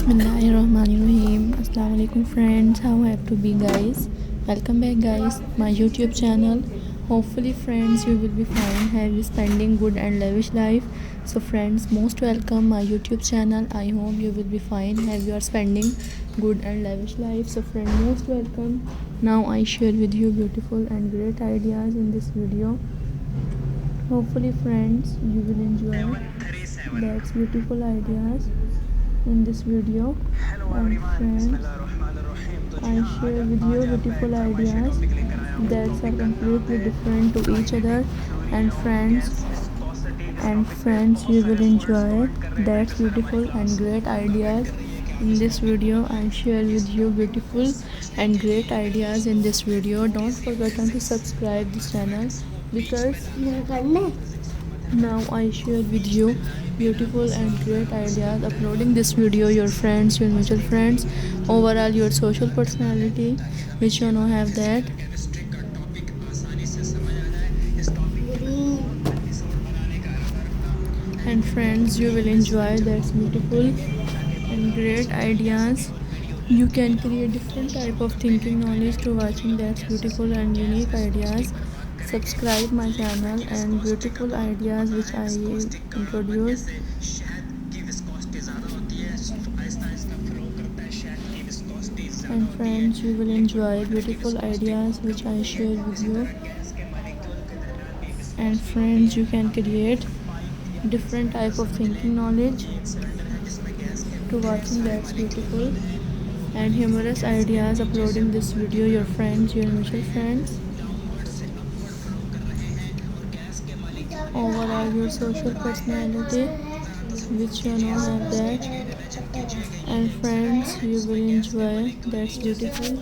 Bismillahirrahmanirrahim. Assalamu alaikum friends. How have to be guys? Welcome back guys my YouTube channel. Hopefully friends you will be fine. Have you spending good and lavish life? So friends, most welcome my YouTube channel. I hope you will be fine. Have you are spending good and lavish life? So friend, most welcome. Now I share with you beautiful and great ideas in this video. Hopefully friends you will enjoy that's beautiful ideas in this video. And friends, I share with you beautiful ideas that are completely different to each other. And friends you will enjoy that's beautiful and great ideas in this video. I share with you beautiful and great ideas in this video. Don't forget to subscribe this channel because now I share with you beautiful and great ideas uploading this video your friends, your mutual friends, overall your social personality which you know have that. And friends you will enjoy that's beautiful and great ideas. You can create different type of thinking knowledge to watching that's beautiful and unique ideas. Subscribe my channel and beautiful ideas which I introduce. And friends you will enjoy beautiful ideas which I share with you. And friends you can create different type of thinking knowledge to watching that's beautiful and humorous ideas uploading this video your friends, your mutual friends, overall your social personality which you know have that. And friends you will enjoy that's beautiful.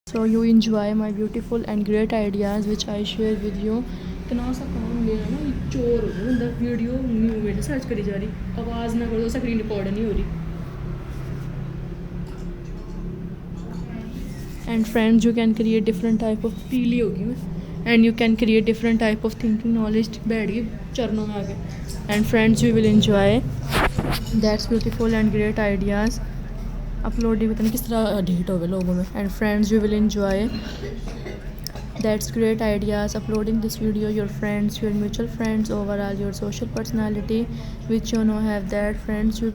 So you enjoy my beautiful and great ideas which I share with you. इतना सा काम लेना ना ये चोर हो गया मतलब वीडियो न्यू वीडियो सर्च करी जा रही आवाज़ ना करो स्क्रीन रिकॉर्ड नहीं हो रही. And friends you can create different type of पीली होगी मैं and you can create different type of thinking knowledge बैठ गई चरणों में आगे. And friends you will enjoy that's beautiful and great ideas uploading पता नहीं किस तरह डेट हो गए लोगों में. And friends you will enjoy that's great ideas uploading this video your friends, your mutual friends, overall your social personality which you know have that. Friends you